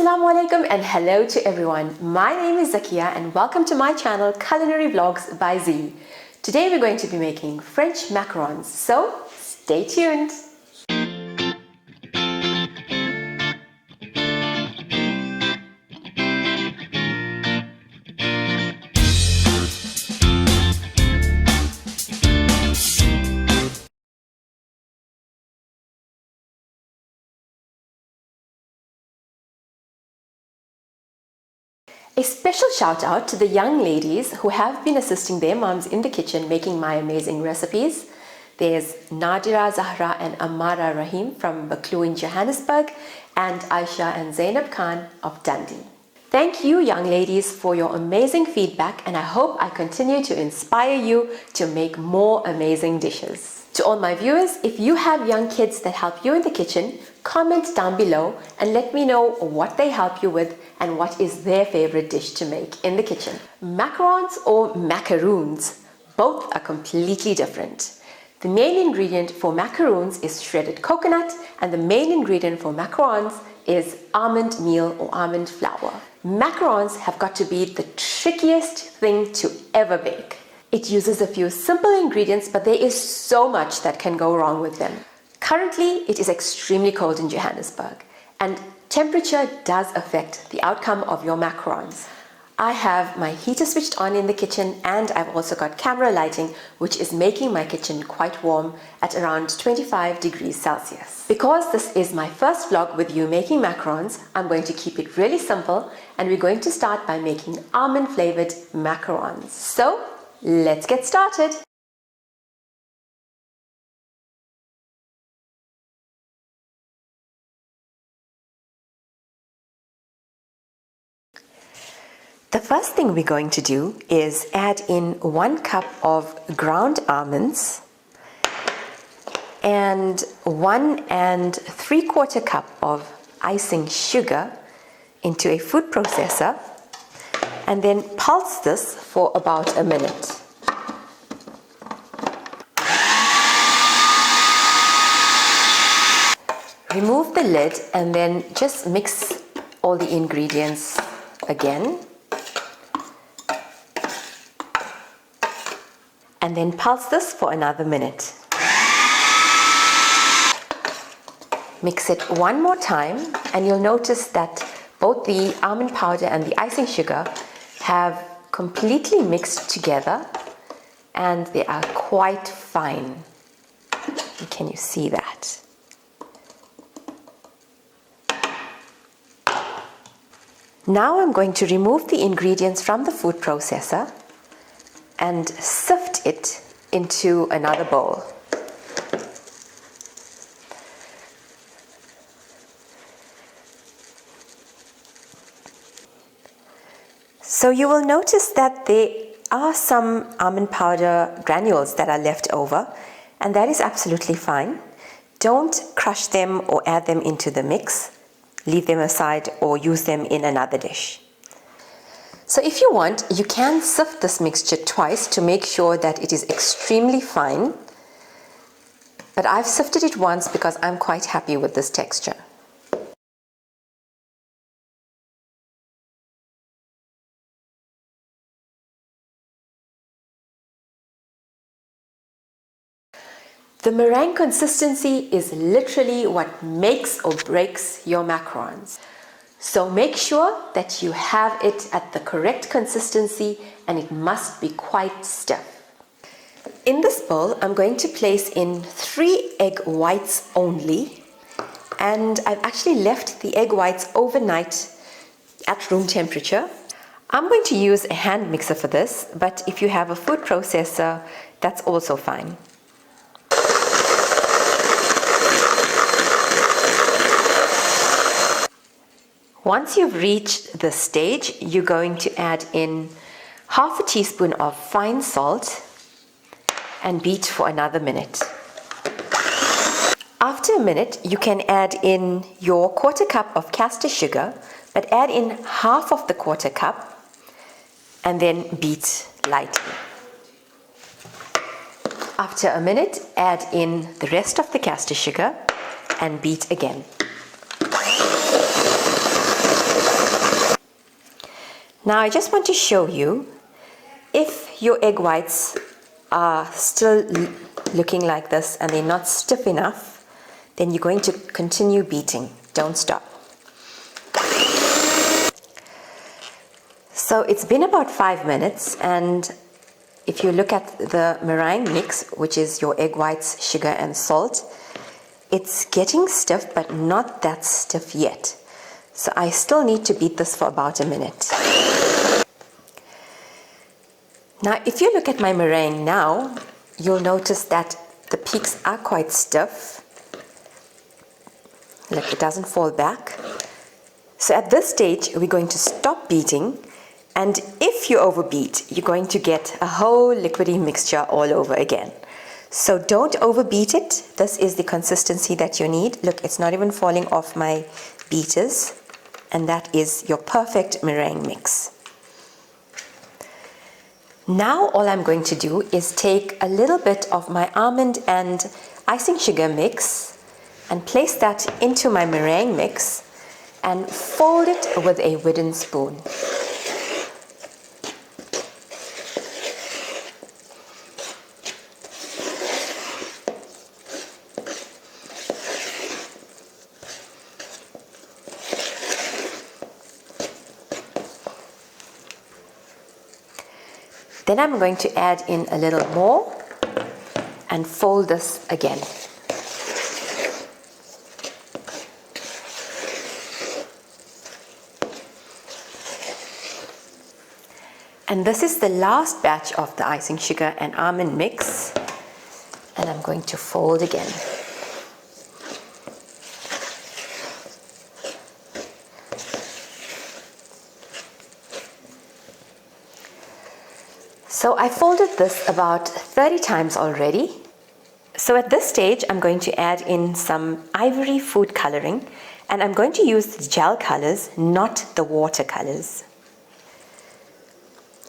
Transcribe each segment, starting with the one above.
Assalamu alaikum and hello to everyone. My name is Zakia and welcome to my channel Culinary Vlogs by Z. Today we're going to be making French macarons, so stay tuned. A special shout out to the young ladies who have been assisting their moms in the kitchen making my amazing recipes. There's Nadira, Zahra and Amara Rahim from Baklu in Johannesburg and Aisha and Zainab Khan of Dundee. Thank you young ladies for your amazing feedback and I hope I continue to inspire you to make more amazing dishes. To all my viewers, if you have young kids that help you in the kitchen, comment down below and let me know what they help you with and what is their favorite dish to make in the kitchen. Macarons or macaroons, both are completely different. The main ingredient for macaroons is shredded coconut and the main ingredient for macarons is almond meal or almond flour. Macarons have got to be the trickiest thing to ever bake. It uses a few simple ingredients, but there is so much that can go wrong with them. Currently, it is extremely cold in Johannesburg, and temperature does affect the outcome of your macarons. I have my heater switched on in the kitchen, and I've also got camera lighting, which is making my kitchen quite warm at around 25 degrees Celsius. Because this is my first vlog with you making macarons, I'm going to keep it really simple, and we're going to start by making almond flavored macarons. So, let's get started. The first thing we're going to do is add in 1 cup of ground almonds and 1 3/4 cup of icing sugar into a food processor and then pulse this for about a minute. Remove the lid and then just mix all the ingredients again. And then pulse this for another minute. Mix it one more time and you'll notice that both the almond powder and the icing sugar have completely mixed together and they are quite fine. Can you see that? Now I'm going to remove the ingredients from the food processor and sift it into another bowl. So you will notice that there are some almond powder granules that are left over, and that is absolutely fine. Don't crush them or add them into the mix. Leave them aside or use them in another dish. So if you want, you can sift this mixture twice to make sure that it is extremely fine. But I've sifted it once because I'm quite happy with this texture. The meringue consistency is literally what makes or breaks your macarons. So make sure that you have it at the correct consistency and it must be quite stiff. In this bowl, I'm going to place in 3 egg whites only, and I've actually left the egg whites overnight at room temperature. I'm going to use a hand mixer for this, but if you have a food processor, that's also fine. Once you've reached this stage, you're going to add in 1/2 teaspoon of fine salt and beat for another minute. After a minute, you can add in your 1/4 cup of caster sugar, but add in 1/2 of the 1/4 cup and then beat lightly. After a minute, add in the rest of the caster sugar and beat again. Now I just want to show you, if your egg whites are still looking like this and they're not stiff enough, then you're going to continue beating. Don't stop. So it's been about 5 minutes, and if you look at the meringue mix, which is your egg whites, sugar and salt, it's getting stiff but not that stiff yet. So I still need to beat this for about a minute. Now if you look at my meringue now, you'll notice that the peaks are quite stiff. Look, it doesn't fall back. So at this stage we're going to stop beating, and if you overbeat, you're going to get a whole liquidy mixture all over again. So don't overbeat it. This is the consistency that you need. Look, it's not even falling off my beaters, and that is your perfect meringue mix. Now all I'm going to do is take a little bit of my almond and icing sugar mix and place that into my meringue mix and fold it with a wooden spoon. Then I'm going to add in a little more and fold this again. And this is the last batch of the icing sugar and almond mix, and I'm going to fold again. So I folded this about 30 times already. So at this stage I'm going to add in some ivory food coloring, and I'm going to use the gel colors, not the watercolors.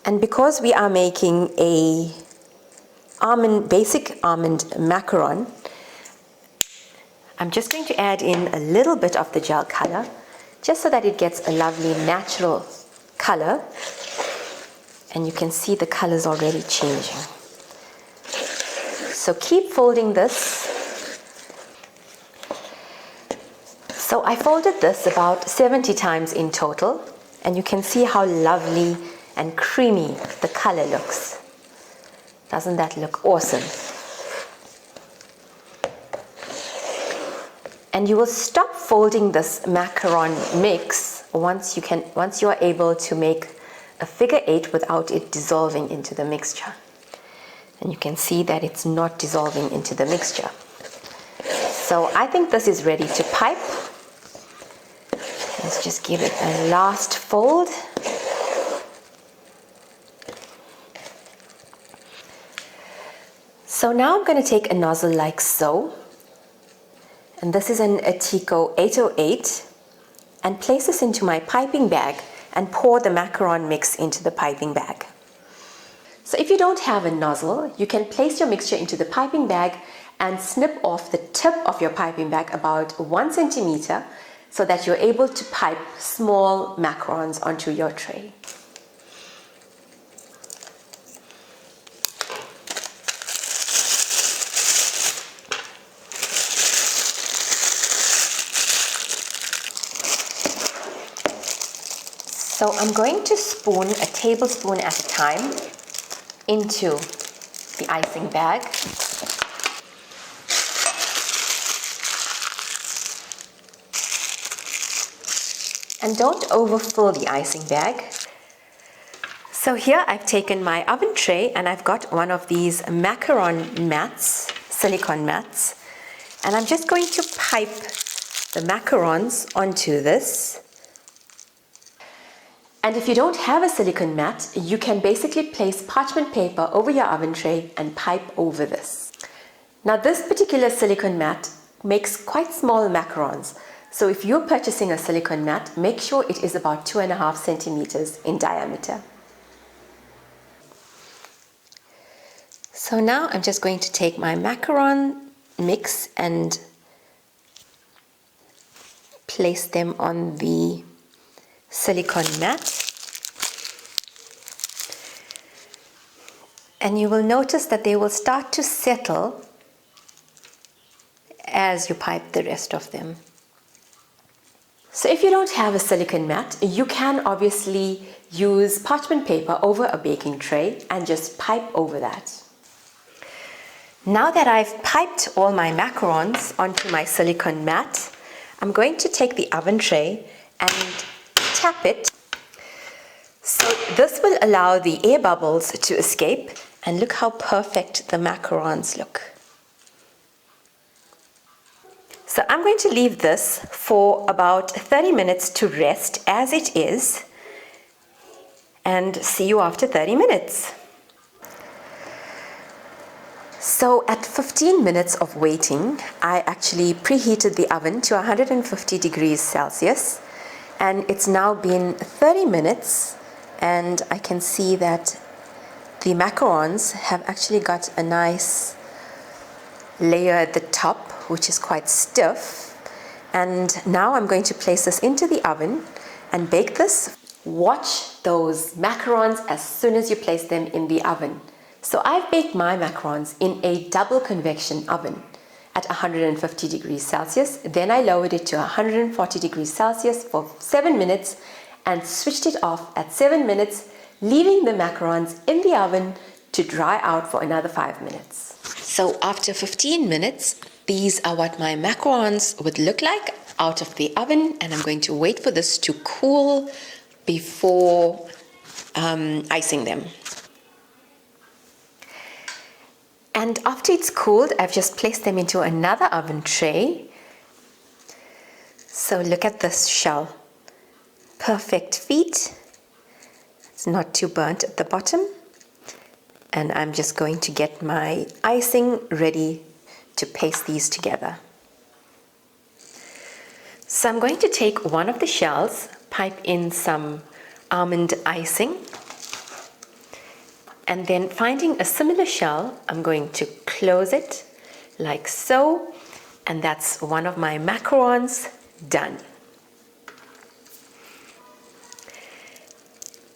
And because we are making a basic almond macaron, I'm just going to add in a little bit of the gel color, just so that it gets a lovely natural color. And you can see the colors already changing. So keep folding this. So I folded this about 70 times in total, and you can see how lovely and creamy the color looks. Doesn't that look awesome? And you will stop folding this macaron mix once you are able to make a figure 8 without it dissolving into the mixture. And you can see that it's not dissolving into the mixture. So I think this is ready to pipe. Let's just give it a last fold. So now I'm going to take a nozzle like so, and this is an Atico 808, and place this into my piping bag and pour the macaron mix into the piping bag. So if you don't have a nozzle, you can place your mixture into the piping bag and snip off the tip of your piping bag about 1 centimeter so that you're able to pipe small macarons onto your tray. So I'm going to spoon a tablespoon at a time into the icing bag. And don't overfill the icing bag. So here I've taken my oven tray and I've got one of these macaron mats, silicone mats, and I'm just going to pipe the macarons onto this. And if you don't have a silicone mat, you can basically place parchment paper over your oven tray and pipe over this. Now this particular silicone mat makes quite small macarons. So if you're purchasing a silicone mat, make sure it is about 2.5 centimeters in diameter. So now I'm just going to take my macaron mix and place them on the silicone mat. And you will notice that they will start to settle as you pipe the rest of them. So if you don't have a silicone mat, you can obviously use parchment paper over a baking tray and just pipe over that. Now that I've piped all my macarons onto my silicone mat, I'm going to take the oven tray and tap it. So this will allow the air bubbles to escape, and look how perfect the macarons look. So I'm going to leave this for about 30 minutes to rest as it is, and see you after 30 minutes. So at 15 minutes of waiting, I actually preheated the oven to 150 degrees Celsius, and it's now been 30 minutes, and I can see that the macarons have actually got a nice layer at the top, which is quite stiff. And now I'm going to place this into the oven and bake this. Watch those macarons as soon as you place them in the oven. So I've baked my macarons in a double convection oven at 150 degrees Celsius. Then I lowered it to 140 degrees Celsius for 7 minutes and switched it off at 7 minutes, leaving the macarons in the oven to dry out for another 5 minutes. So after 15 minutes, these are what my macarons would look like out of the oven, and I'm going to wait for this to cool before icing them. And after it's cooled, I've just placed them into another oven tray. So look at this shell. Perfect feet. It's not too burnt at the bottom. And I'm just going to get my icing ready to paste these together. So I'm going to take one of the shells, pipe in some almond icing, and then finding a similar shell, I'm going to close it like so, and that's one of my macarons done.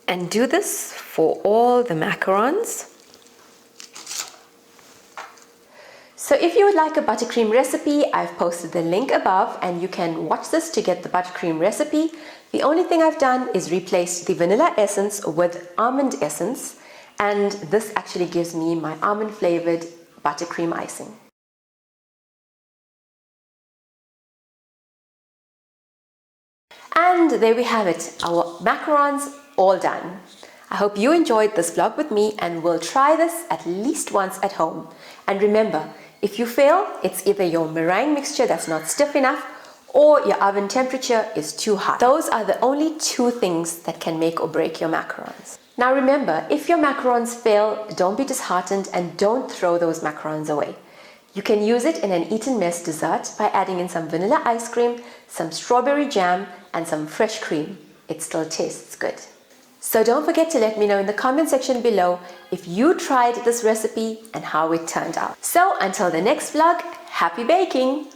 And do this for all the macarons. So if you would like a buttercream recipe, I've posted the link above and you can watch this to get the buttercream recipe. The only thing I've done is replace the vanilla essence with almond essence, and this actually gives me my almond flavored buttercream icing. And there we have it, our macarons all done. I hope you enjoyed this vlog with me and will try this at least once at home. And remember, if you fail, it's either your meringue mixture that's not stiff enough or your oven temperature is too high. Those are the only two things that can make or break your macarons. Now remember, if your macarons fail, don't be disheartened and don't throw those macarons away. You can use it in an eat and mess dessert by adding in some vanilla ice cream, some strawberry jam, and some fresh cream. It still tastes good. So don't forget to let me know in the comment section below if you tried this recipe and how it turned out. So until the next vlog, happy baking!